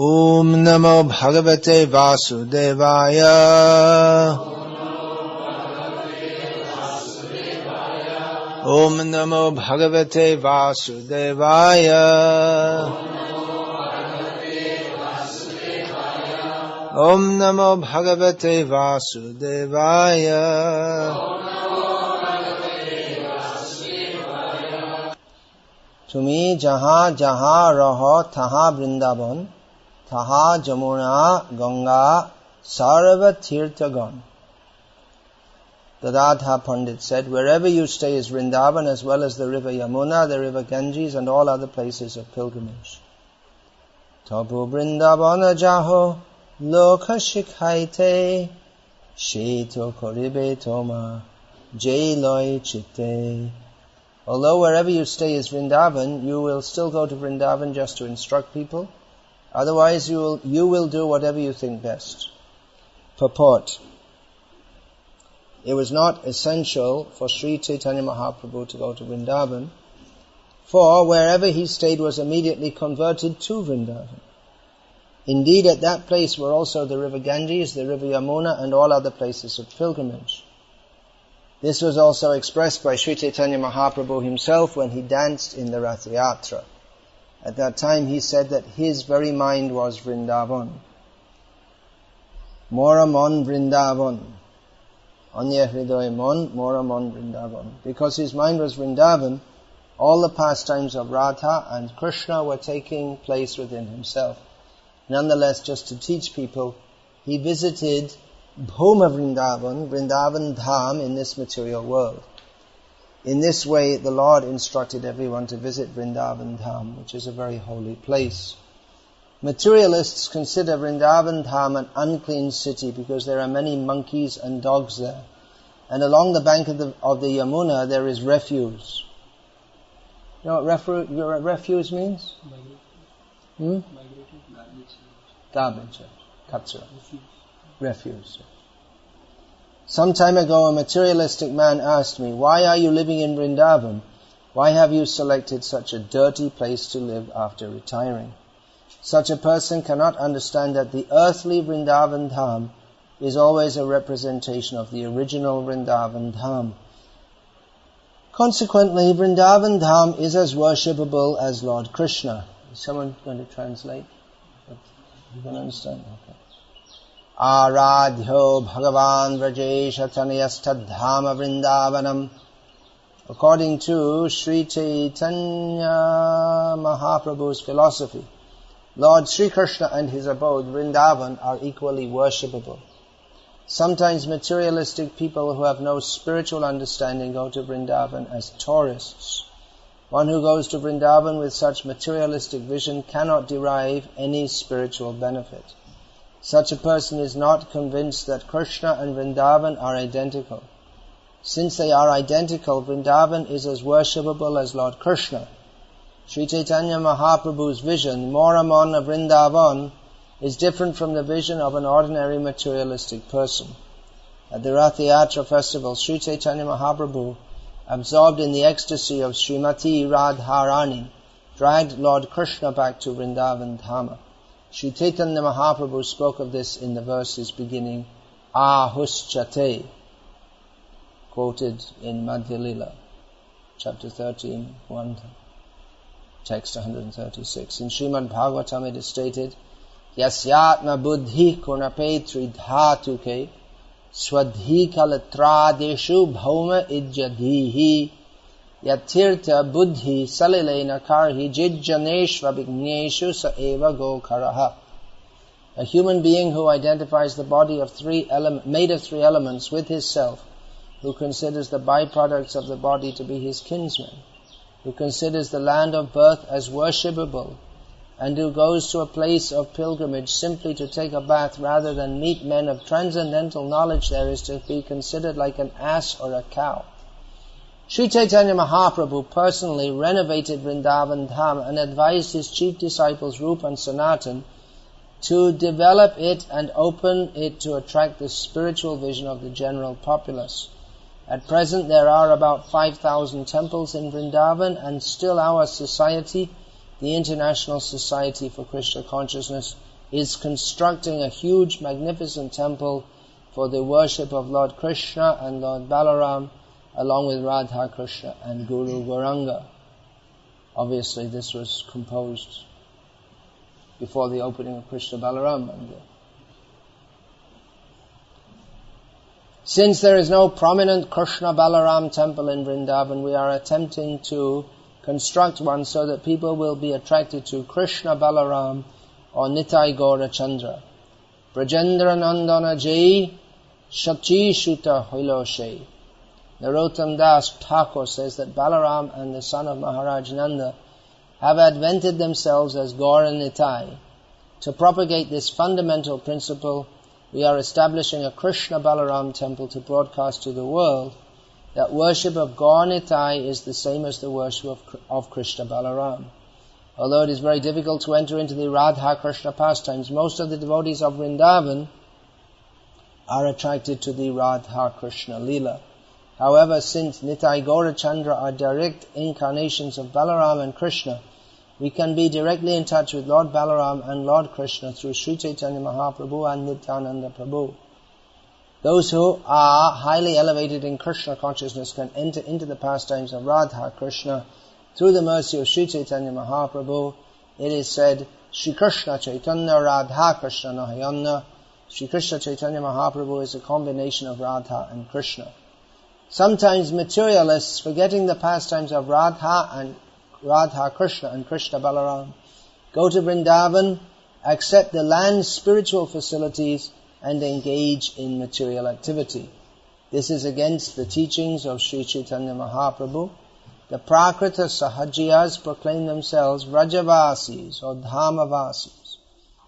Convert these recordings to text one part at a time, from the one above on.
Om Namo Bhagavate Vasudevaya. Om Namo Bhagavate Vasudevaya. Om Namo Bhagavate Vasudevaya. Tumi jaha jaha raho taha Vrindavan, taha Jamuna Ganga Sarva Tirthagan. The Radha Pandit said, wherever you stay is Vrindavan, as well as the river Yamuna, the river Ganges, and all other places of pilgrimage. Tapu Vrindavana jaho lokha shikhaite, sheto koribe toma jay loy chitte. Although wherever you stay is Vrindavan, you will still go to Vrindavan just to instruct people. Otherwise you will do whatever you think best. Purport. It was not essential for Sri Chaitanya Mahaprabhu to go to Vrindavan, for wherever he stayed was immediately converted to Vrindavan. Indeed, at that place were also the river Ganges, the river Yamuna, and all other places of pilgrimage. This was also expressed by Sri Chaitanya Mahaprabhu himself when he danced in the Rath Yatra. At that time he said that his very mind was Vrindavan. Mora mon Vrindavan. Anya hridoy mon, mora mon Vrindavan. Because his mind was Vrindavan, all the pastimes of Radha and Krishna were taking place within himself. Nonetheless, just to teach people, he visited Bhoma Vrindavan, Vrindavan Dham, in this material world. In this way, the Lord instructed everyone to visit Vrindavan Dham, which is a very holy place. Materialists consider Vrindavan Dham an unclean city because there are many monkeys and dogs there. And along the bank of the Yamuna there is refuse. You know what refuse means? Garbage. Kachra. Refuse. Some time ago a materialistic man asked me, why are you living in Vrindavan? Why have you selected such a dirty place to live after retiring? Such a person cannot understand that the earthly Vrindavan Dham is always a representation of the original Vrindavan Dham. Consequently, Vrindavan Dham is as worshipable as Lord Krishna. Is someone going to translate? You can understand? Okay. Aradhyo Bhagavan Vrajesha Tanayastadhama Vrindavanam. According to Sri Chaitanya Mahaprabhu's philosophy, Lord Sri Krishna and his abode, Vrindavan, are equally worshipable. Sometimes materialistic people who have no spiritual understanding go to Vrindavan as tourists. One who goes to Vrindavan with such materialistic vision cannot derive any spiritual benefit. Such a person is not convinced that Krishna and Vrindavan are identical. Since they are identical, Vrindavan is as worshipable as Lord Krishna. Sri Chaitanya Mahaprabhu's vision, Moramon of Vrindavan, is different from the vision of an ordinary materialistic person. At the Rath Yatra festival, Sri Chaitanya Mahaprabhu, absorbed in the ecstasy of Srimati Radharani, dragged Lord Krishna back to Vrindavan Dhama. Sri Chaitanya Mahaprabhu spoke of this in the verses beginning Ahuschate, quoted in Madhya Lila, chapter 13, 1, text 136. In Srimad Bhagavatam it is stated, Yasyatma buddhi kunapetri dhatuke swadhi kalatradeshu bhauma ijjadhihi yatirtha buddhi salilena karhi jijjaneshva vigneshu sa eva gokaraha. A human being who identifies the body of made of three elements with his self, who considers the byproducts of the body to be his kinsmen, who considers the land of birth as worshipable, and who goes to a place of pilgrimage simply to take a bath rather than meet men of transcendental knowledge there, is to be considered like an ass or a cow. Sri Chaitanya Mahaprabhu personally renovated Vrindavan Dham and advised his chief disciples Rupa and Sanatan to develop it and open it to attract the spiritual vision of the general populace. At present there are about 5,000 temples in Vrindavan, and still our society the International Society for Krishna Consciousness is constructing a huge, magnificent temple for the worship of Lord Krishna and Lord Balaram, along with Radha Krishna and Guru Gauranga. Obviously, this was composed before the opening of Krishna Balaram Mandir. Since there is no prominent Krishna Balaram temple in Vrindavan, we are attempting to construct one so that people will be attracted to Krishna Balaram or Nitai Gaura Chandra. Brajendra Nandana Jai Shachi Shuta Hoilo Shai. Narottam Das Thakur says that Balaram and the son of Maharaj Nanda have advented themselves as Gaura Nitai. To propagate this fundamental principle, we are establishing a Krishna Balaram temple to broadcast to the world that worship of Gaura Nitai is the same as the worship of Krishna Balaram. Although it is very difficult to enter into the Radha Krishna pastimes, most of the devotees of Vrindavan are attracted to the Radha Krishna Leela. However, since Nitai Gaura Chandra are direct incarnations of Balaram and Krishna, we can be directly in touch with Lord Balaram and Lord Krishna through Sri Chaitanya Mahaprabhu and Nityananda Prabhu. Those who are highly elevated in Krishna consciousness can enter into the pastimes of Radha Krishna through the mercy of Sri Chaitanya Mahaprabhu. It is said, Sri Krishna Chaitanya Radha Krishna Nahayanna. Sri Krishna Chaitanya Mahaprabhu is a combination of Radha and Krishna. Sometimes materialists, forgetting the pastimes of Radha Krishna and Krishna Balaram, go to Vrindavan, accept the land's spiritual facilities, and engage in material activity. This is against the teachings of Sri Chaitanya Mahaprabhu. The Prakrita Sahajiyas proclaim themselves Vrajavasis or Dhamavasis,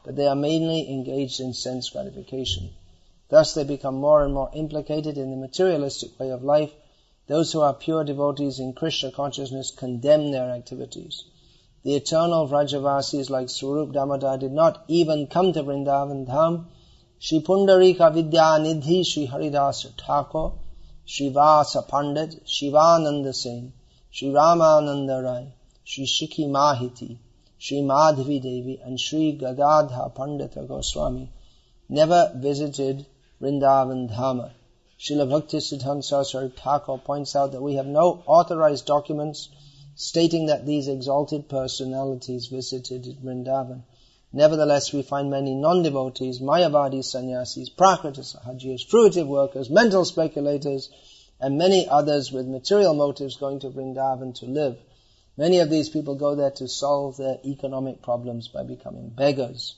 but they are mainly engaged in sense gratification. Thus they become more and more implicated in the materialistic way of life. Those who are pure devotees in Krishna consciousness condemn their activities. The eternal Vrajavasis like Swarup Damodar did not even come to Vrindavan Dham. Shri Pundarika Vidya Nidhi Shri Haridasa Thakur, Shri Vasa Pandit, Shivananda Sen, Shri Ramananda Rai, Shri Shikhi Mahiti, Shri Madhavi Devi and Shri Gadadha Pandita Goswami never visited Vrindavan Dhama. Srila Bhakti Siddhanta Saraswati Thakur points out that we have no authorized documents stating that these exalted personalities visited Vrindavan. Nevertheless, we find many non-devotees, Mayavadis, sannyasis, Prakrita Sahajiyas, fruitive workers, mental speculators, and many others with material motives going to Vrindavan to live. Many of these people go there to solve their economic problems by becoming beggars.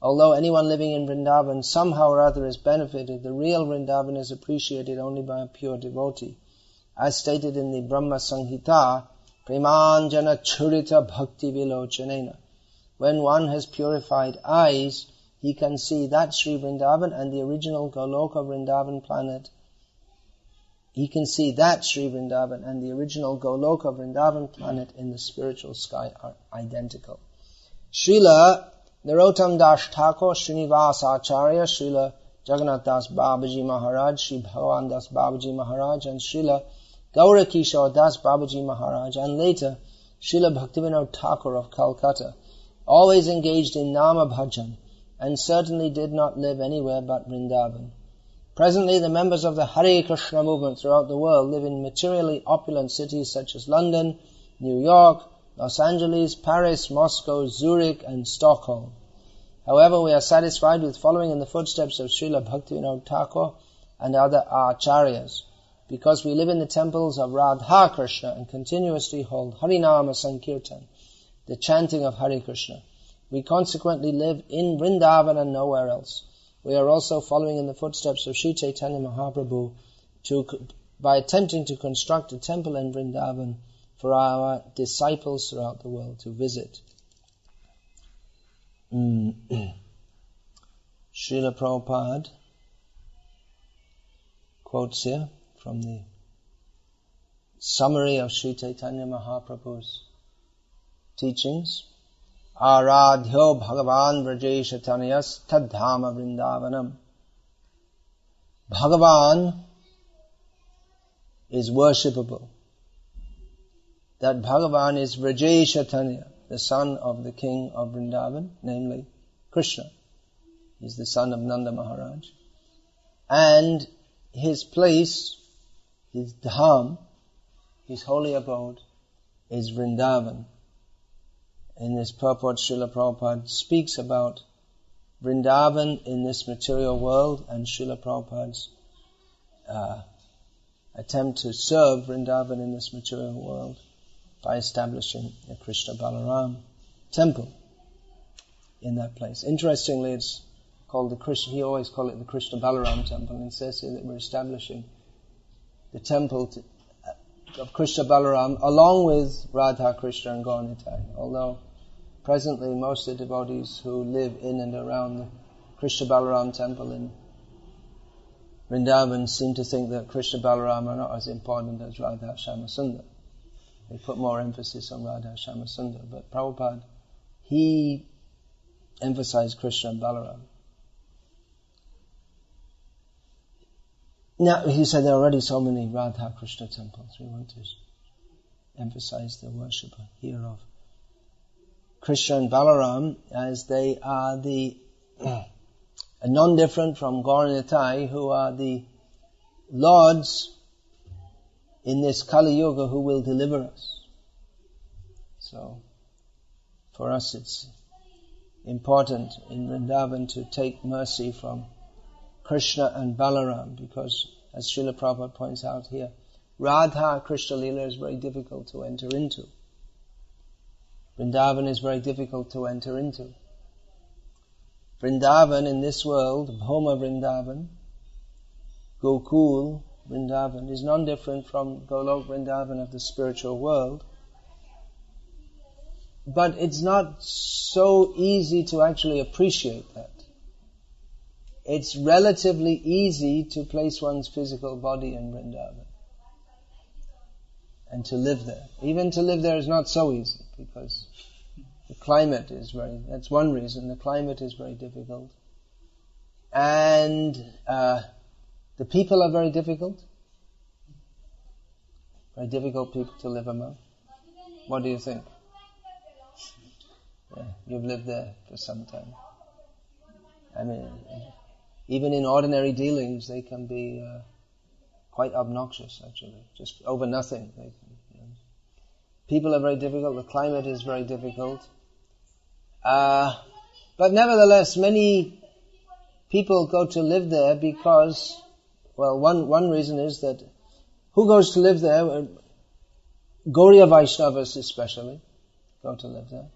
Although anyone living in Vrindavan somehow or other is benefited, the real Vrindavan is appreciated only by a pure devotee. As stated in the Brahma Samhita, Premanjana Churita Bhakti Vilochanena. When one has purified eyes, he can see that Sri Vrindavan and the original Goloka Vrindavan planet. He can see that Sri Vrindavan and the original Goloka Vrindavan planet in the spiritual sky are identical. Srila Narottam Das Thakur, Srinivas Acharya, Srila Jagannath Das Babaji Maharaj, Sri Bhagavan Das Babaji Maharaj, and Srila Gaurakishore Das Babaji Maharaj, and later Srila Bhaktivinoda Thakur of Calcutta, always engaged in Nama Bhajan, and certainly did not live anywhere but Vrindavan. Presently, the members of the Hare Krishna movement throughout the world live in materially opulent cities such as London, New York, Los Angeles, Paris, Moscow, Zurich, and Stockholm. However, we are satisfied with following in the footsteps of Srila Bhaktivinoda Thakur and other acharyas, because we live in the temples of Radha Krishna and continuously hold Harinama Sankirtan, the chanting of Hare Krishna. We consequently live in Vrindavan and nowhere else. We are also following in the footsteps of Sri Chaitanya Mahaprabhu by attempting to construct a temple in Vrindavan for our disciples throughout the world to visit. Srila Prabhupada quotes here from the summary of Sri Chaitanya Mahaprabhu's teachings. Aradhyo Bhagavan Vrajesha Tanayas Tadhama Vrindavanam. Bhagavan is worshipable. That Bhagavan is Vrajesha Tanaya. the son of the king of Vrindavan, namely Krishna. He's the son of Nanda Maharaj. And his place, his dham, his holy abode, is Vrindavan. In this purport, Srila Prabhupada speaks about Vrindavan in this material world and Srila Prabhupada's attempt to serve Vrindavan in this material world by establishing a Krishna Balaram temple in that place. Interestingly, it's called the Krishna, he always called it the Krishna Balaram temple, and says here that we're establishing the temple of Krishna Balaram along with Radha, Krishna and Gaura Nitai. Although presently most of the devotees who live in and around the Krishna Balaram temple in Vrindavan seem to think that Krishna Balaram are not as important as Radha Shama Sundar. They put more emphasis on Radha Shama Sundar. But Prabhupada, he emphasized Krishna and Balaram. Now, he said there are already so many Radha Krishna temples. We want to emphasize the worship here of Krishna and Balaram, as they are the non-different from Gaura Nitai, who are the lords in this Kali Yuga who will deliver us. So, for us it's important in Vrindavan to take mercy from Krishna and Balaram, because as Srila Prabhupada points out here, Radha Krishna Leela is very difficult to enter into. Vrindavan is very difficult to enter into. Vrindavan in this world, Bhoma Vrindavan, Gokul Vrindavan, is non-different from Golok Vrindavan of the spiritual world. But it's not so easy to actually appreciate that. It's relatively easy to place one's physical body in Vrindavan and to live there. Even to live there is not so easy, because the climate is that's one reason, the climate is very difficult. And the people are very difficult. Very difficult people to live among. What do you think? Yeah, you've lived there for some time. I mean, even in ordinary dealings, they can be quite obnoxious, actually. Just over nothing. People are very difficult. The climate is very difficult. But nevertheless, many people go to live there because, well, one reason is that who goes to live there? Gauriya Vaishnavas especially go to live there.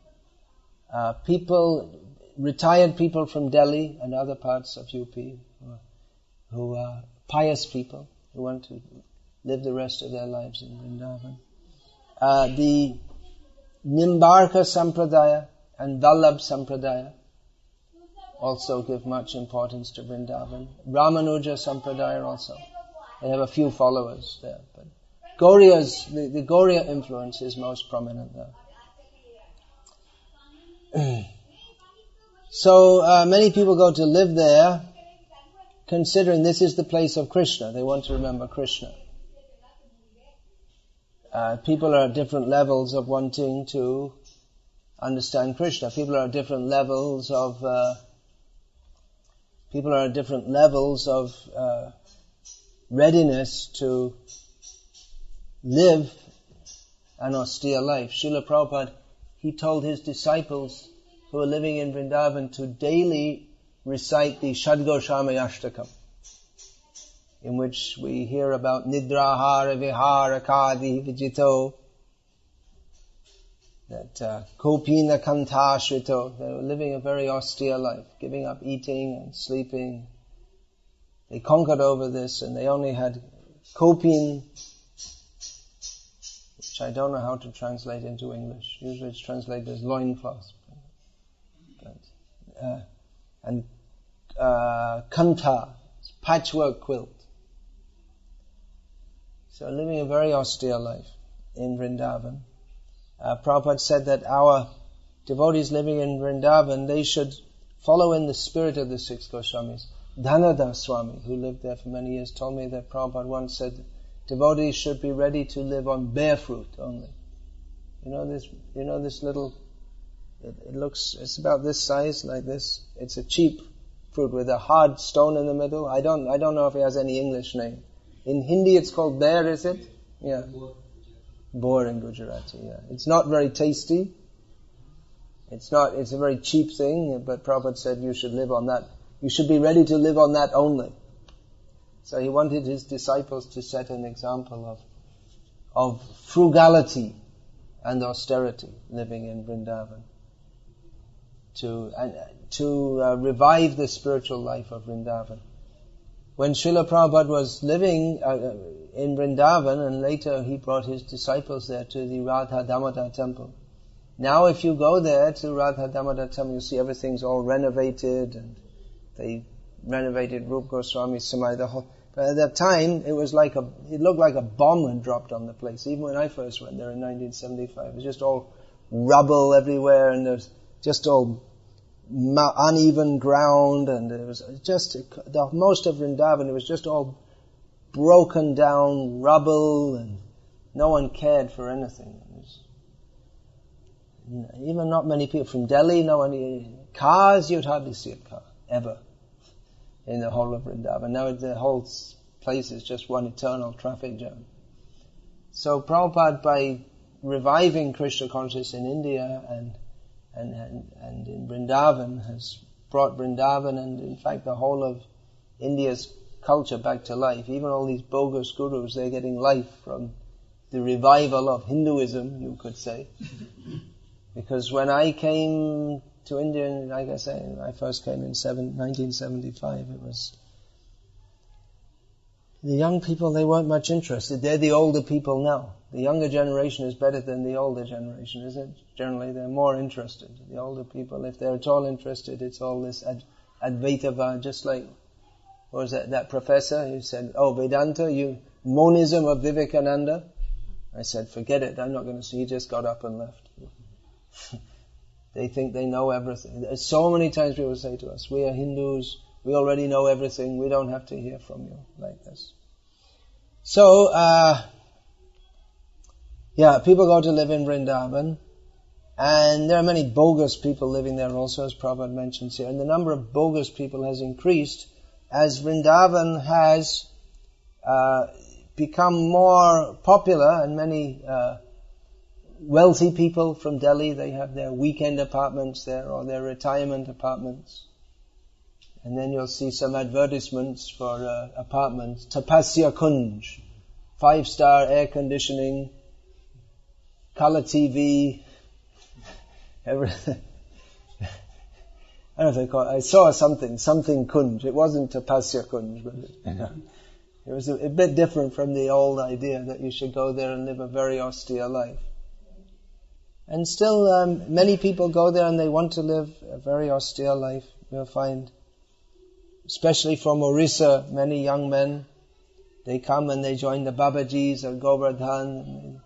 Retired people from Delhi and other parts of UP who are pious people who want to live the rest of their lives in Vrindavan. The Nimbarka Sampradaya and Vallabh Sampradaya also give much importance to Vrindavan. Ramanuja Sampradaya also. They have a few followers there. But the Gauriya influence is most prominent there. So many people go to live there considering this is the place of Krishna. They want to remember Krishna. People are at different levels of wanting to understand Krishna. People are at different levels of readiness to live an austere life. Srila Prabhupada, he told his disciples who are living in Vrindavan to daily recite the Shadgoshamayashtakam, in which we hear about Nidrahara Vihara Kadi Vijito, that Kopina Kanta Shrito. They were living a very austere life, giving up eating and sleeping. They conquered over this, and they only had Kopin, which I don't know how to translate into English. Usually it's translated as loincloth. And Kanta, patchwork quilt. So living a very austere life in Vrindavan. Prabhupada said that our devotees living in Vrindavan, they should follow in the spirit of the six Goswamis. Dhanada Swami, who lived there for many years, told me that Prabhupada once said devotees should be ready to live on bare fruit only. You know this little It's about this size, like this. It's a cheap fruit with a hard stone in the middle. I don't know if it has any English name. In Hindi it's called bear, is it? Yeah. Boar in Gujarati, yeah. It's not very tasty. It's a very cheap thing, but Prabhupada said you should live on that. You should be ready to live on that only. So he wanted his disciples to set an example of frugality and austerity living in Vrindavan. To revive the spiritual life of Vrindavan. When Srila Prabhupada was living in Vrindavan, and later he brought his disciples there to the Radha Damodar temple. Now if you go there to Radha Damodar temple, you see everything's all renovated, and they renovated Rupa Goswami Samadhi. But at that time, it looked like a bomb had dropped on the place. Even when I first went there in 1975, it was just all rubble everywhere, and there's just all uneven ground, and it was just most of Vrindavan. It was just all broken down rubble, and no one cared for anything. Even not many people from Delhi. Cars, you'd hardly see a car ever in the whole of Vrindavan. Now the whole place is just one eternal traffic jam. So Prabhupada, by reviving Krishna consciousness in India and in Vrindavan, has brought Vrindavan and in fact the whole of India's culture back to life. Even all these bogus gurus, they're getting life from the revival of Hinduism, you could say. Because when I came to India, like I say, I first came in 1975, it was the young people, they weren't much interested. They're the older people now. The younger generation is better than the older generation, isn't it? Generally, they're more interested. The older people, if they're at all interested, it's all this Advaitava, just like, what was that professor who said, Vedanta, monism of Vivekananda? I said, forget it, I'm not going to see. He just got up and left. They think they know everything. So many times people say to us, we are Hindus, we already know everything, we don't have to hear from you, like this. So, people go to live in Vrindavan, and there are many bogus people living there also, as Prabhupada mentions here, and the number of bogus people has increased as Vrindavan has become more popular, and many wealthy people from Delhi, they have their weekend apartments there, or their retirement apartments. And then you'll see some advertisements for apartments. Tapasya Kunj, 5-star air conditioning, color TV, everything. I don't know if they call it. I saw something Kunj. It wasn't Tapasya Kunj, but it was a bit different from the old idea that you should go there and live a very austere life. And still, many people go there and they want to live a very austere life. You'll find, especially from Orissa, many young men, they come and they join the Babajis or Govardhan. And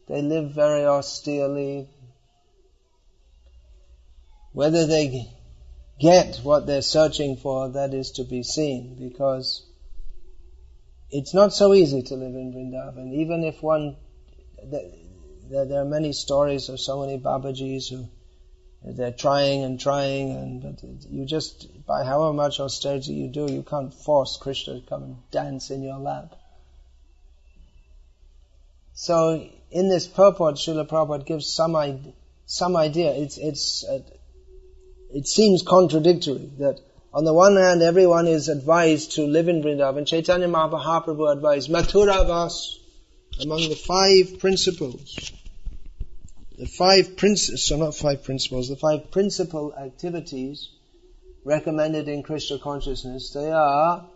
they live very austerely. Whether they get what they're searching for, that is to be seen, because it's not so easy to live in Vrindavan. Even if there are many stories of so many Babajis who they're trying, but you just, by however much austerity you do, you can't force Krishna to come and dance in your lap. So in this purport, Srila Prabhupada gives some idea. It seems contradictory that on the one hand everyone is advised to live in Vrindavan. Chaitanya Mahaprabhu advised Mathura Vas. Among the 5 principles, the 5 principal activities recommended in Krishna consciousness, they are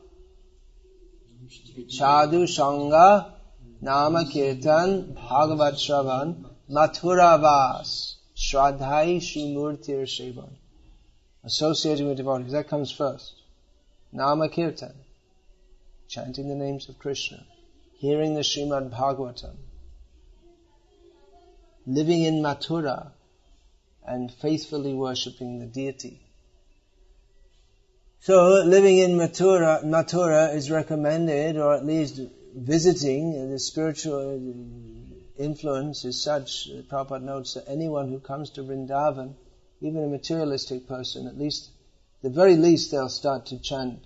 Sadhu Sangha, Nama Kirtan, Bhagavat Shravan, Mathura Vas, Shraddhai Shrimurtir Sevan. Associating with devotees, that comes first. Nama Kirtan, chanting the names of Krishna. Hearing the Srimad Bhagavatam, living in Mathura, and faithfully worshipping the deity. So, living in Mathura is recommended, or at least visiting the spiritual influence is such, Prabhupada notes, that anyone who comes to Vrindavan, even a materialistic person, at least, the very least they'll start to chant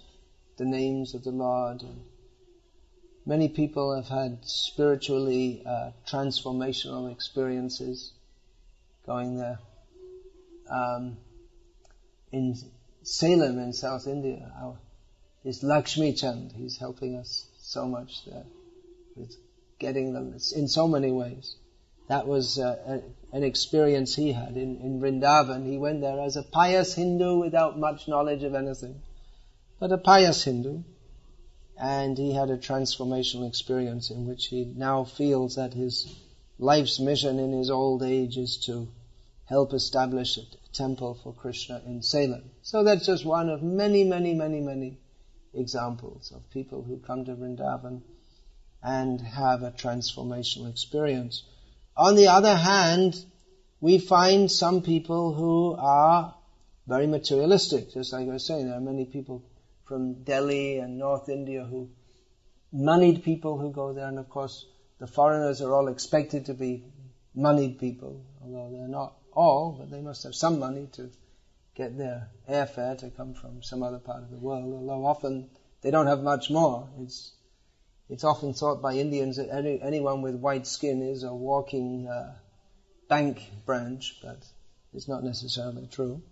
the names of the Lord. And many people have had spiritually transformational experiences going there. In Salem in South India, this Lakshmi Chand, he's helping us so much there with getting them in so many ways. That was an experience he had in Vrindavan. He went there as a pious Hindu without much knowledge of anything, but a pious Hindu. And he had a transformational experience in which he now feels that his life's mission in his old age is to help establish a temple for Krishna in Salem. So that's just one of many, many, many, many examples of people who come to Vrindavan and have a transformational experience. On the other hand, we find some people who are very materialistic. Just like I was saying, there are many people from Delhi and North India who, moneyed people who go there, and of course the foreigners are all expected to be moneyed people, although they're not all, but they must have some money to get their airfare to come from some other part of the world, although often they don't have much more. It's often thought by Indians that anyone with white skin is a walking bank branch, but it's not necessarily true.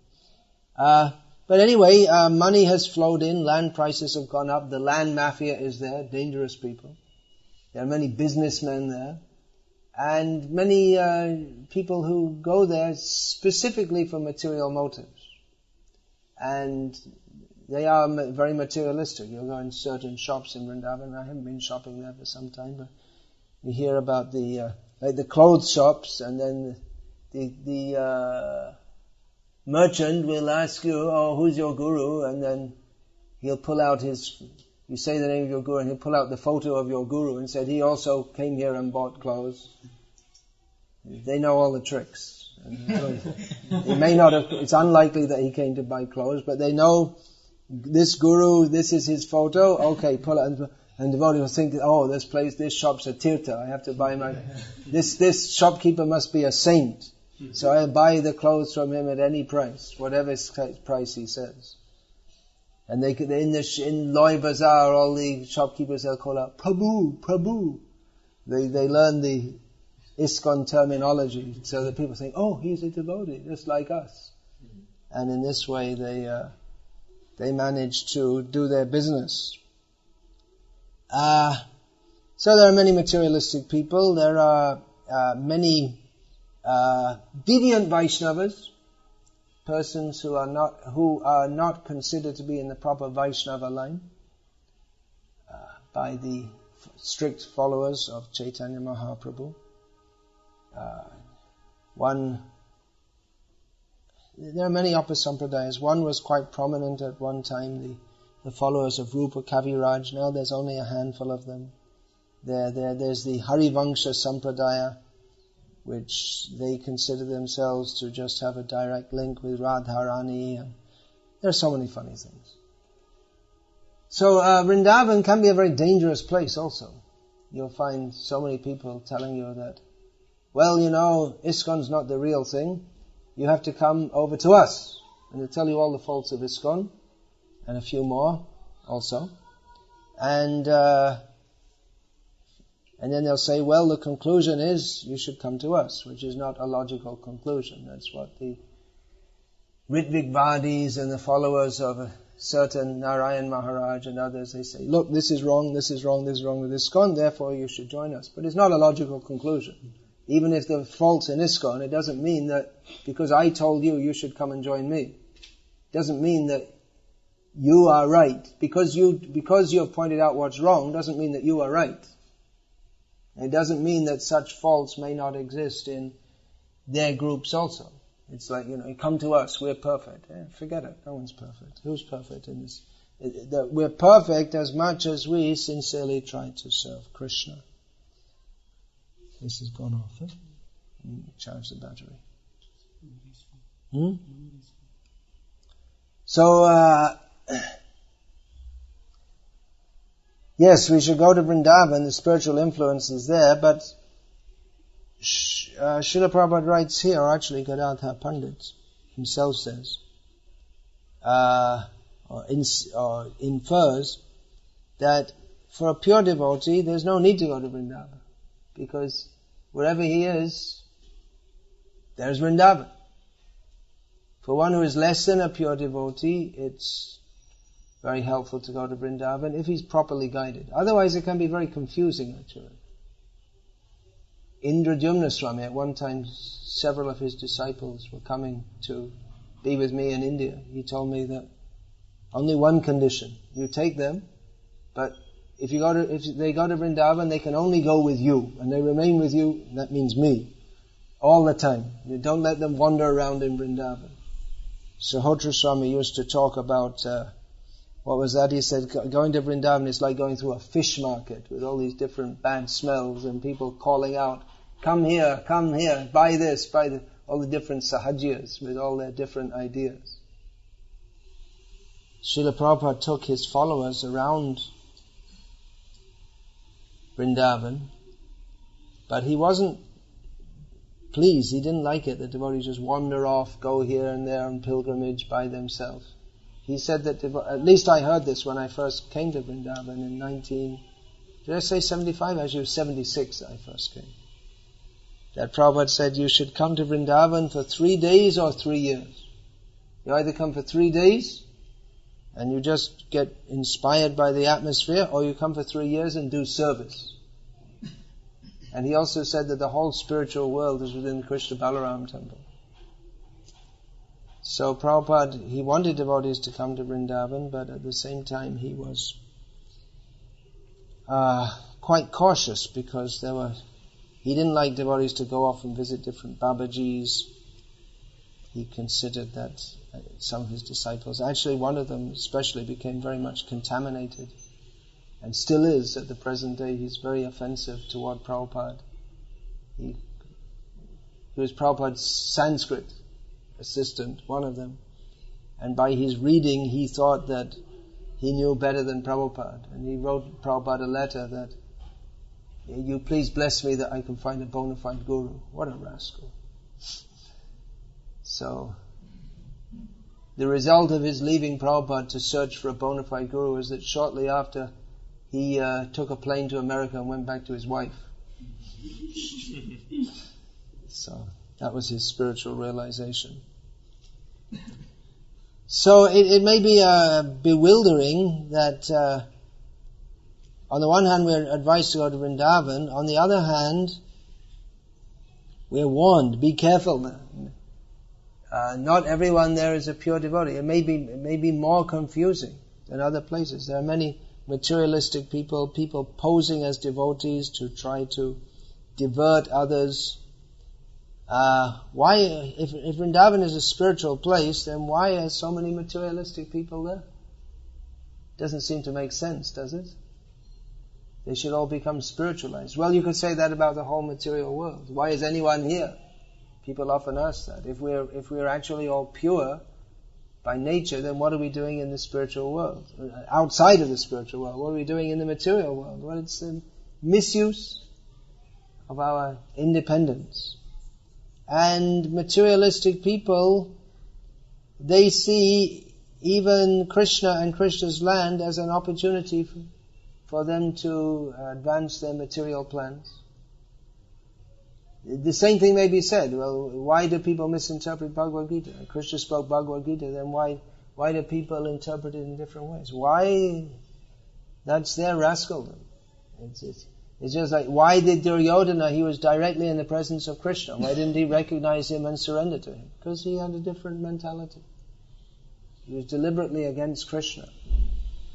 But anyway, money has flowed in, land prices have gone up, the land mafia is there, dangerous people. There are many businessmen there, and many people who go there specifically for material motives. And they are very materialistic. You'll go in certain shops in Vrindavan. I haven't been shopping there for some time, but you hear about the clothes shops, and then the merchant will ask you, "Oh, who's your guru?" And then he'll pull out you say the name of your guru, and he'll pull out the photo of your guru and said, "He also came here and bought clothes." They know all the tricks. He may not have, it's unlikely that he came to buy clothes, but they know this guru, this is his photo, okay, pull it, and the devotee will think, "Oh, this shop's a tirtha, I have to buy this shopkeeper must be a saint, so I'll buy the clothes from him at any price, whatever price he says." And in Loy Bazaar, all the shopkeepers, they'll call out, "Prabhu, Prabhu." They learn the ISKCON terminology, so that people think, "Oh, he's a devotee, just like us." And in this way, they manage to do their business. So there are many materialistic people. There are many deviant Vaishnavas, persons who are not considered to be in the proper Vaishnava line by the strict followers of Chaitanya Mahaprabhu. There are many Upasampradayas. One was quite prominent at one time, the followers of Rupa Kaviraj. Now there's only a handful of them. There's the Harivangsha Sampradaya, which they consider themselves to just have a direct link with Radharani. And there are so many funny things. So Vrindavan can be a very dangerous place also. You'll find so many people telling you that, "Well, ISKCON's not the real thing. You have to come over to us." And they'll tell you all the faults of ISKCON, and a few more also. And then they'll say, "Well, the conclusion is you should come to us," which is not a logical conclusion. That's what the Ritvik-vadis and the followers of a certain Narayan Maharaj and others, they say, "Look, this is wrong, this is wrong, this is wrong with ISKCON, therefore you should join us." But it's not a logical conclusion. Even if there are faults in ISKCON, it doesn't mean that because I told you should come and join me. It doesn't mean that you are right. Because you have pointed out what's wrong doesn't mean that you are right. And it doesn't mean that such faults may not exist in their groups also. It's like, come to us, we're perfect. Forget it, no one's perfect. Who's perfect in this? We're perfect as much as we sincerely try to serve Krishna. This has gone off, Charge the battery. So, yes, we should go to Vrindavan, the spiritual influence is there, but Srila Prabhupada writes here, or actually Gadadhar Pandit himself says, or infers, that for a pure devotee, there's no need to go to Vrindavan, because wherever he is, there's Vrindavan. For one who is less than a pure devotee, it's very helpful to go to Vrindavan if he's properly guided. Otherwise it can be very confusing actually. Indradyumna Swami, at one time several of his disciples were coming to be with me in India. He told me that only one condition, you take them, but if they go to Vrindavan, they can only go with you, and they remain with you, that means me, all the time. You don't let them wander around in Vrindavan. Sahotra Swami used to talk about, what was that? He said, going to Vrindavan is like going through a fish market with all these different bad smells and people calling out, come here, buy this, all the different sahajiyas with all their different ideas. Srila Prabhupada took his followers around Vrindavan, but he wasn't pleased, he didn't like it that devotees just wander off, go here and there on pilgrimage by themselves. He said that, at least I heard this when I first came to Vrindavan in 75? Actually it was 76 I first came. That Prabhupada said you should come to Vrindavan for 3 days or 3 years. You either come for 3 days and you just get inspired by the atmosphere, or you come for 3 years and do service. And he also said that the whole spiritual world is within Krishna Balaram temple. So Prabhupada, he wanted devotees to come to Vrindavan, but at the same time he was quite cautious, because he didn't like devotees to go off and visit different Babajis. He considered that some of his disciples, actually one of them especially, became very much contaminated, and still is at the present day. He's very offensive toward Prabhupada. He was Prabhupada's Sanskrit assistant, one of them, and by his reading he thought that he knew better than Prabhupada, and he wrote Prabhupada a letter that, you please bless me that I can find a bona fide guru. What a rascal. So the result of his leaving Prabhupada to search for a bona fide guru is that shortly after he took a plane to America and went back to his wife. So that was his spiritual realization. So it may be bewildering that on the one hand we're advised to go to Vrindavan, on the other hand we're warned, be careful. Not everyone there is a pure devotee. It may be more confusing than other places. There are many materialistic people posing as devotees to try to divert others. Why, if Vrindavan is a spiritual place, then why are so many materialistic people there? Doesn't seem to make sense, does it? They should all become spiritualized. Well, you could say that about the whole material world. Why is anyone here? People often ask that. If we're actually all pure by nature, then what are we doing in the spiritual world? Outside of the spiritual world, what are we doing in the material world? Well, it's a misuse of our independence. And materialistic people, they see even Krishna and Krishna's land as an opportunity for them to advance their material plans. The same thing may be said. Well, why do people misinterpret Bhagavad Gita? Krishna spoke Bhagavad Gita, then why do people interpret it in different ways? Why? That's their rascaldom. It's just like, why did Duryodhana, he was directly in the presence of Krishna, why didn't he recognize him and surrender to him? Because he had a different mentality. He was deliberately against Krishna.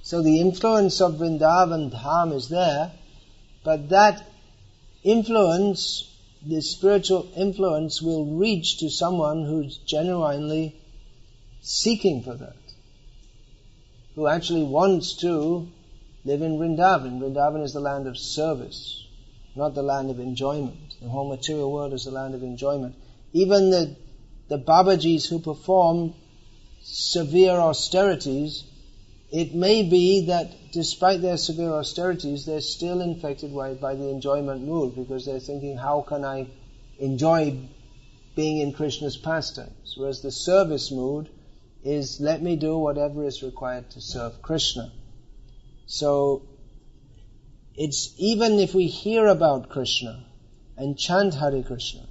So the influence of Vrindavan Dham is there, but that influence, the spiritual influence, will reach to someone who's genuinely seeking for that, who actually wants to live in Vrindavan. Vrindavan is the land of service, not the land of enjoyment. The whole material world is the land of enjoyment. Even the Babajis who perform severe austerities, it may be that despite their severe austerities, they're still infected by the enjoyment mood, because they're thinking, how can I enjoy being in Krishna's pastimes. Whereas the service mood is, let me do whatever is required to serve Krishna. So, it's even if we hear about Krishna and chant Hare Krishna,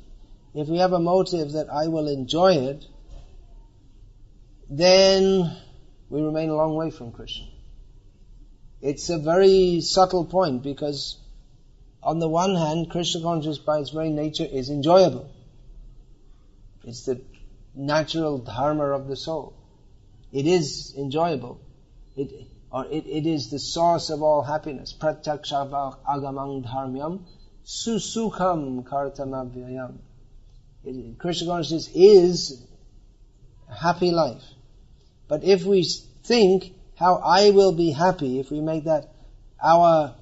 if we have a motive that I will enjoy it, then we remain a long way from Krishna. It's a very subtle point, because on the one hand, Krishna consciousness by its very nature is enjoyable. It's the natural dharma of the soul. It is enjoyable. It is the source of all happiness. Pratyaksha agamang dharmyam susukham kartamabhyayam. Krishna consciousness is a happy life. But if we think how I will be happy, if we make that our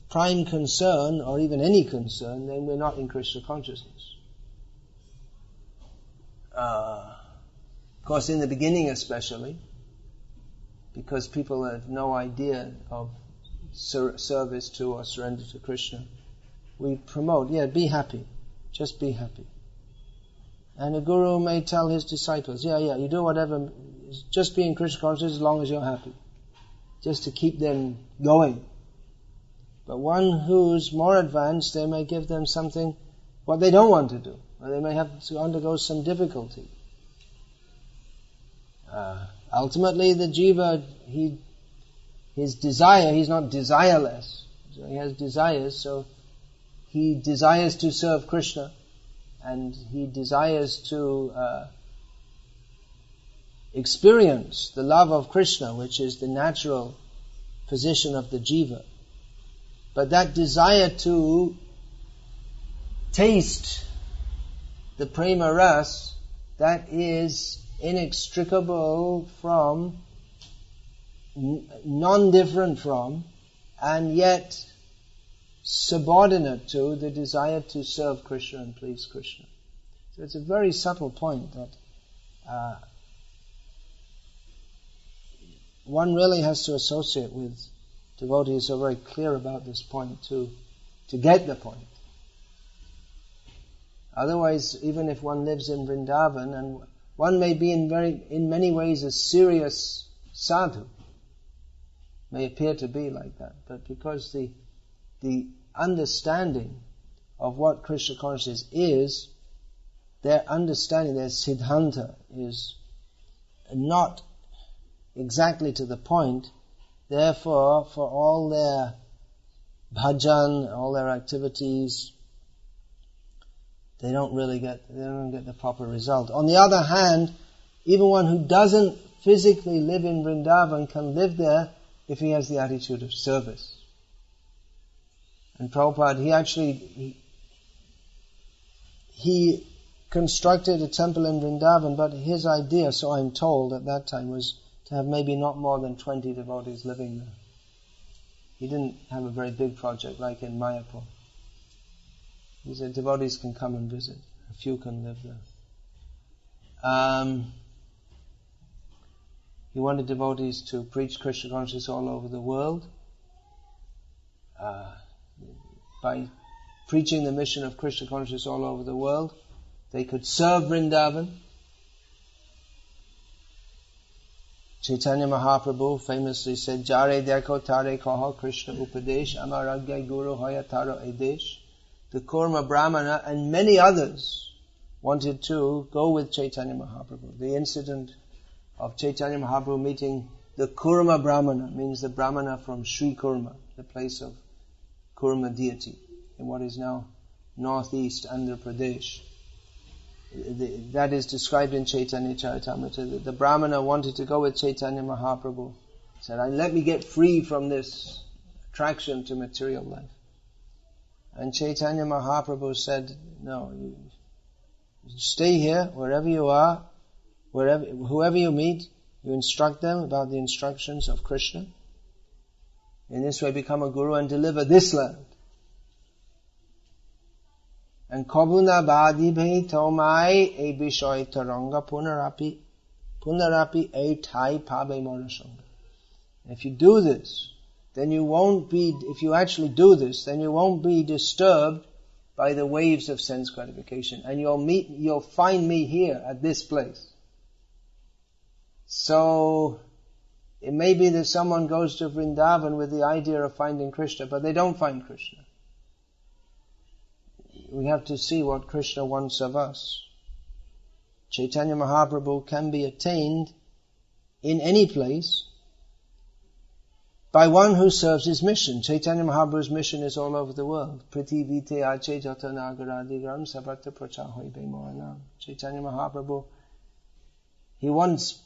prime concern, or even any concern, then we're not in Krishna consciousness. Of course, in the beginning especially, because people have no idea of service to or surrender to Krishna, we promote, be happy. Just be happy. And a guru may tell his disciples, you do whatever, just be in Krishna consciousness as long as you're happy. Just to keep them going. But one who's more advanced, they may give them something, what they don't want to do. Or they may have to undergo some difficulty. Ultimately, the jiva, his desire, he's not desireless. So he has desires, so he desires to serve Krishna, and he desires to experience the love of Krishna, which is the natural position of the jiva. But that desire to taste the prema ras, that is inextricable from, non-different from, and yet subordinate to the desire to serve Krishna and please Krishna. So it's a very subtle point that one really has to associate with devotees who are very clear about this point to get the point. Otherwise, even if one lives in Vrindavan, and one may be in many ways a serious sadhu, may appear to be like that, but because the understanding of what Krishna consciousness is, their understanding, their siddhanta is not exactly to the point. Therefore, for all their bhajan, all their activities, they don't get the proper result. On the other hand, even one who doesn't physically live in Vrindavan can live there if he has the attitude of service. And Prabhupada, he constructed a temple in Vrindavan, but his idea, so I'm told at that time, was to have maybe not more than 20 devotees living there. He didn't have a very big project like in Mayapur. He said devotees can come and visit. A few can live there. He wanted devotees to preach Krishna consciousness all over the world. By preaching the mission of Krishna consciousness all over the world, they could serve Vrindavan. Chaitanya Mahaprabhu famously said, Jare dekho tare kaho Krishna upadesh, amaragya guru hoya taro edesh. The Kurma Brahmana and many others wanted to go with Chaitanya Mahaprabhu. The incident of Chaitanya Mahaprabhu meeting the Kurma Brahmana means the Brahmana from Sri Kurma, the place of Kurma deity in what is now northeast Andhra Pradesh. That is described in Chaitanya Charitamrita. The Brahmana wanted to go with Chaitanya Mahaprabhu. He said, let me get free from this attraction to material life. And Chaitanya Mahaprabhu said, no, you stay here, wherever you are, whoever you meet, you instruct them about the instructions of Krishna. In this way become a guru and deliver this land. And Kobuna Badi Bhe Tomai E Bishoy Taranga Punarapi E Thai Pabe Monasanga. If you do this, then you won't be, if you actually do this, then you won't be disturbed by the waves of sense gratification. And you'll find me here at this place. So, it may be that someone goes to Vrindavan with the idea of finding Krishna, but they don't find Krishna. We have to see what Krishna wants of us. Chaitanya Mahaprabhu can be attained in any place by one who serves his mission. Chaitanya Mahaprabhu's mission is all over the world. Priti vite ache jata nagaradigram savarta prachahoy bemoranam. Chaitanya Mahaprabhu, he wants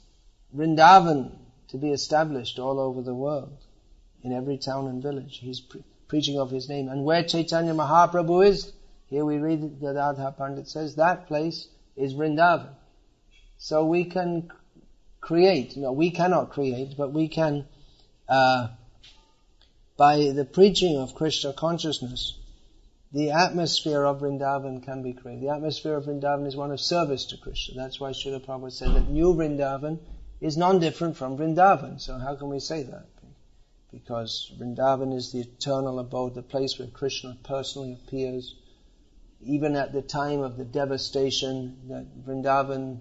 Vrindavan to be established all over the world, in every town and village. He's preaching of his name. And where Chaitanya Mahaprabhu is, here we read it, Gadadhar Pandit says, that place is Vrindavan. So we can create, we cannot create, but we can, by the preaching of Krishna consciousness, the atmosphere of Vrindavan can be created. The atmosphere of Vrindavan is one of service to Krishna. That's why Srila Prabhupada said that new Vrindavan is non-different from Vrindavan. So how can we say that? Because Vrindavan is the eternal abode, the place where Krishna personally appears. Even at the time of the devastation, that Vrindavan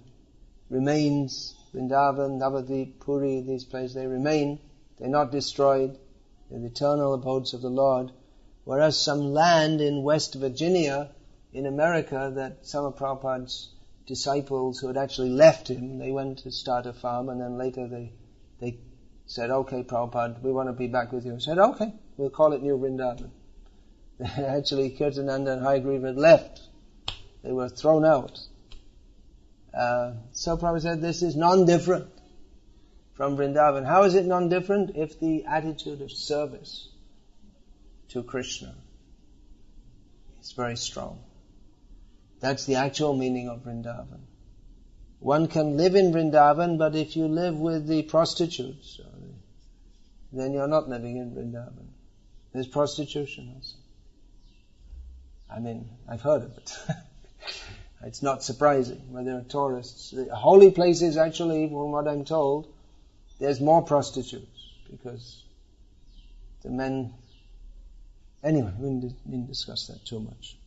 remains. Vrindavan, Navadvip, Puri, these places, they remain. They're not destroyed. They're the eternal abodes of the Lord. Whereas some land in West Virginia, in America, that some of Prabhupada's disciples who had actually left him, they went to start a farm, and then later they said, okay, Prabhupada, we want to be back with you. He said, okay, we'll call it New Vrindavan. Actually, Kirtananda and Hayagriva had left. They were thrown out. So Prabhupada said, this is non-different from Vrindavan. How is it non-different? If the attitude of service to Krishna is very strong. That's the actual meaning of Vrindavan. One can live in Vrindavan, but if you live with the prostitutes, then you're not living in Vrindavan. There's prostitution also. I mean, I've heard of it. It's not surprising when there are tourists. The holy places, actually, from what I'm told, there's more prostitutes because the men... Anyway, we didn't discuss that too much.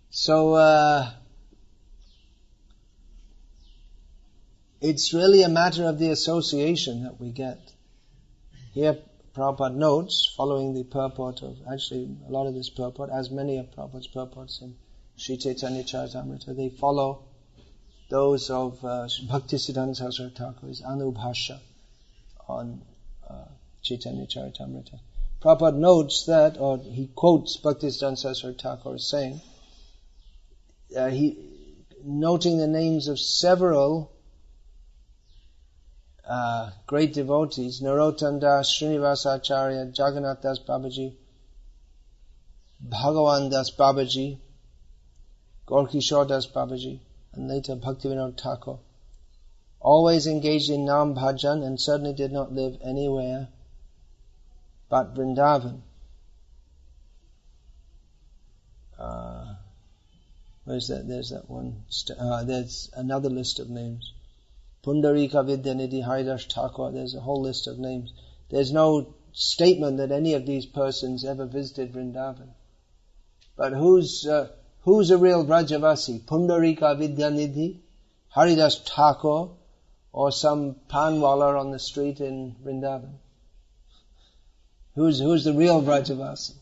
So, it's really a matter of the association that we get. Here, Prabhupada notes, following the purport of, actually a lot of this purport, as many of Prabhupada's purports in Sri Chaitanya Charitamrita, they follow those of Bhakti Siddhanta Saraswati Thakur's Anubhasha on Chaitanya Charitamrita. Prabhupada notes that, or he quotes Bhakti Siddhanta Saraswati Thakur as saying, noting the names of several great devotees, Narottam Das, Srinivasa Acharya, Jagannath Das Babaji, Bhagavan Das Babaji, Gaurkishore Das Babaji, and later Bhaktivinoda Thakur, always engaged in Nam Bhajan and certainly did not live anywhere but Vrindavan. Where's that? There's that one. There's another list of names. Pundarika Vidyanidhi Haridas Thakur. There's a whole list of names. There's no statement that any of these persons ever visited Vrindavan. But who's a real Vrajavasi? Pundarika Vidyanidhi, Haridas Thakur, or some panwala on the street in Vrindavan? Who's the real Vrajavasi?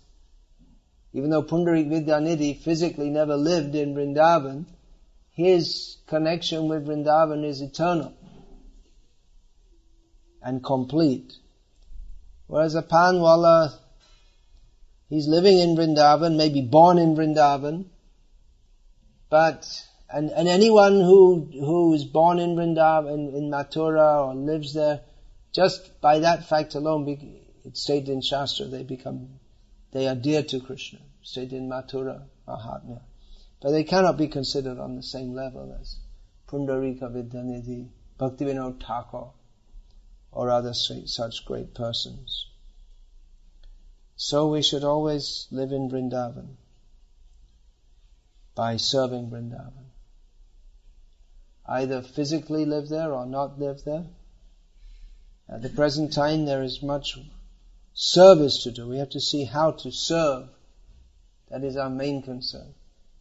Even though Pundarik Vidyanidhi physically never lived in Vrindavan, his connection with Vrindavan is eternal and complete. Whereas a panwala, he's living in Vrindavan, maybe born in Vrindavan, but and anyone who is born in Vrindavan, in Mathura, or lives there, just by that fact alone, it's stated in Shastra, they are dear to Krishna, stated in Mathura, Mahatmya. But they cannot be considered on the same level as Pundarika Vidyanidhi, Bhaktivinoda Thakur, or other such great persons. So we should always live in Vrindavan by serving Vrindavan. Either physically live there or not live there. At the present time there is much service to do. We have to see how to serve That is our main concern.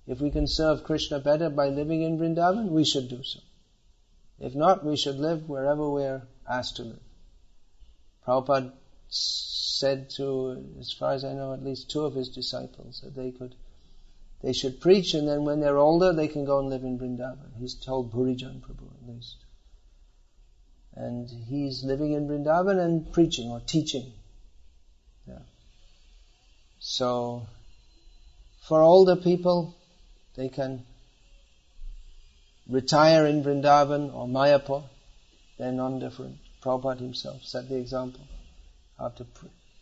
If we can serve Krishna better by living in Vrindavan, we should do so. If not, we should live wherever we are asked to live. Prabhupada said to, as far as I know, at least 2 of his disciples that they should preach, and then when they're older, they can go and live in Vrindavan. He's told Bhurijan Prabhu at least. And he's living in Vrindavan and preaching or teaching. Yeah. So, for older people, they can retire in Vrindavan or Mayapur. They're non-different. Prabhupada himself set the example.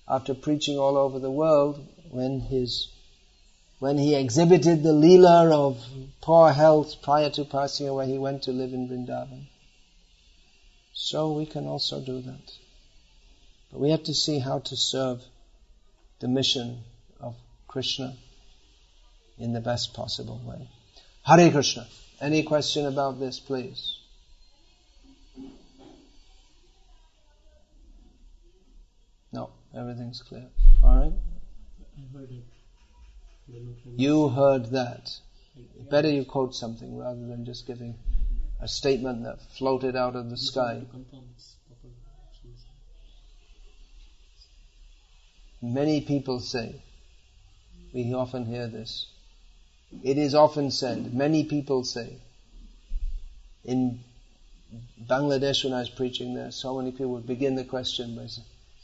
After preaching all over the world, when he exhibited the leela of poor health prior to passing away, he went to live in Vrindavan. So we can also do that. But we have to see how to serve the mission of Krishna in the best possible way. Hare Krishna. Any question about this, please? No, everything's clear. Alright? I heard it. You heard that. Better you quote something rather than just giving a statement that floated out of the sky. Many people say, we often hear this, it is often said, many people say, in Bangladesh when I was preaching there, so many people would begin the question by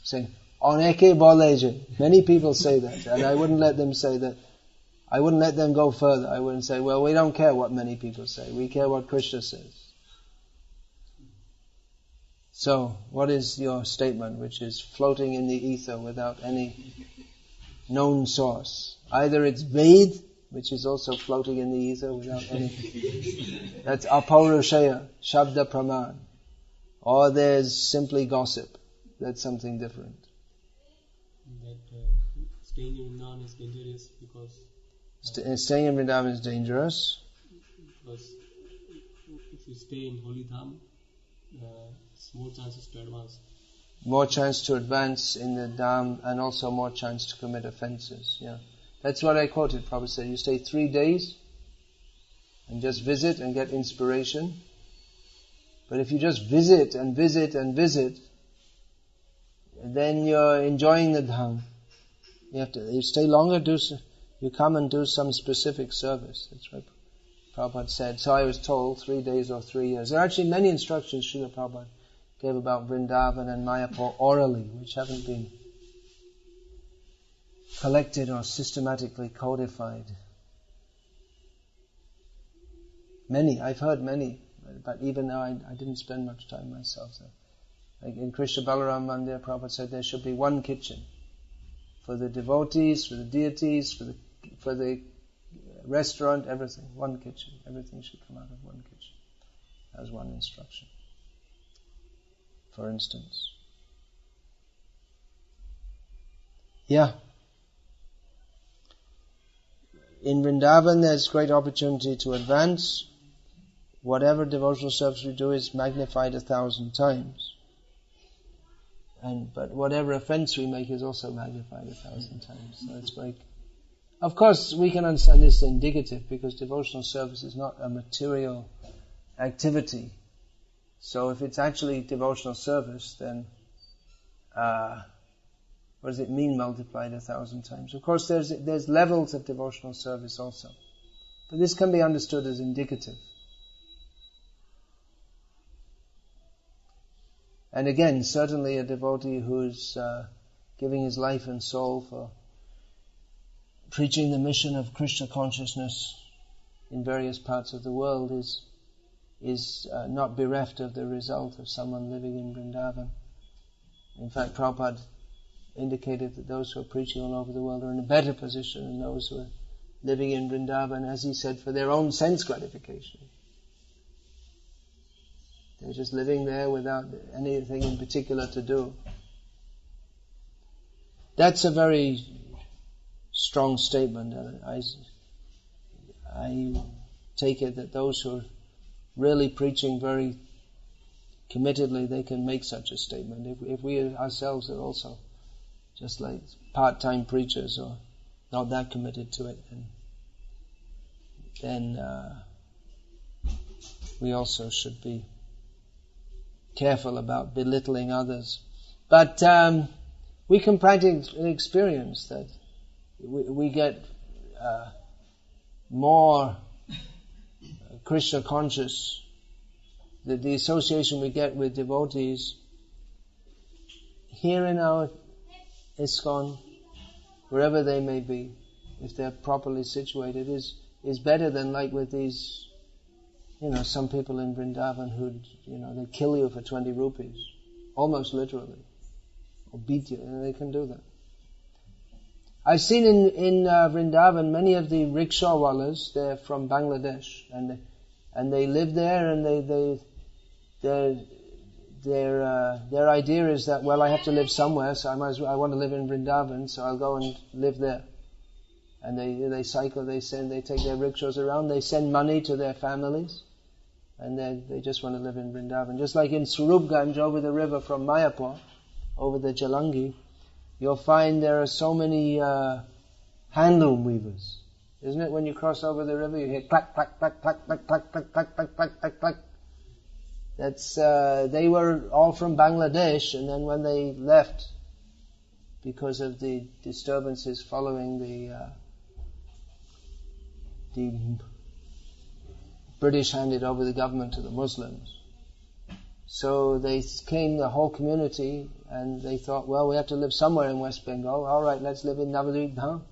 saying, Oneke boleje. Many people say that, and I wouldn't let them say that. I wouldn't let them go further. I wouldn't say, well, we don't care what many people say. We care what Krishna says. So, what is your statement which is floating in the ether without any known source? Either it's Ved, which is also floating in the ether without anything. That's apaurushaya, shabda praman. Or there's simply gossip. That's something different. That staying in Vrindavan is dangerous because... Staying in Vrindavan is dangerous. Because if you stay in Holy Dham, it's more chances to advance. More chance to advance in the Dham and also more chance to commit offences. Yeah, that's what I quoted. Prabhupada said, you stay 3 days and just visit and get inspiration. But if you just visit and visit and visit, then you're enjoying the Dham. You stay longer, you come and do some specific service. That's what Prabhupada said. So I was told 3 days or 3 years. There are actually many instructions Srila Prabhupada gave about Vrindavan and Mayapur orally, which haven't been collected or systematically codified. Many, I've heard many, but even now I didn't spend much time myself there. Like in Krishna Balaram Mandir, Prabhupada said there should be one kitchen for the devotees, for the deities, for the restaurant, everything. One kitchen. Everything should come out of one kitchen. That was one instruction. For instance. Yeah. In Vrindavan there's great opportunity to advance. Whatever devotional service we do is magnified 1,000 times. But whatever offense we make is also magnified 1,000 times. So it's like, of course we can understand this indicative because devotional service is not a material activity. So if it's actually devotional service, then what does it mean multiplied 1,000 times? Of course there's levels of devotional service also. But this can be understood as indicative. And again, certainly a devotee who's giving his life and soul for preaching the mission of Krishna consciousness in various parts of the world is not bereft of the result of someone living in Vrindavan. In fact, Prabhupada indicated that those who are preaching all over the world are in a better position than those who are living in Vrindavan, as he said, for their own sense gratification. They're just living there without anything in particular to do. That's a very strong statement. I take it that those who are really preaching very committedly, they can make such a statement. If we ourselves are also just like part-time preachers or not that committed to it, then we also should be careful about belittling others. But we can practically experience that we get more Krishna conscious, that the association we get with devotees here in our ISKCON, wherever they may be, if they're properly situated, is better than like with these, some people in Vrindavan who, they kill you for 20 rupees, almost literally, or beat you, and they can do that. I've seen in Vrindavan many of the rickshaw wallahs, they're from Bangladesh, and they live there, and their idea is that, well, I have to live somewhere, so I want to live in Vrindavan, so I'll go and live there. And they cycle, they take their rickshaws around, they send money to their families, and they just want to live in Vrindavan. Just like in Swarupganj, over the river from Mayapur, over the Jalangi, you'll find there are so many handloom weavers. Isn't it? When you cross over the river, you hear clack, clack, clack, clack, clack, clack, clack, clack, clack, clack, clack, clack. That's, they were all from Bangladesh, and then when they left, because of the disturbances following the British handed over the government to the Muslims. So they came, the whole community, and they thought, well, we have to live somewhere in West Bengal. All right, let's live in Navadvip Dham.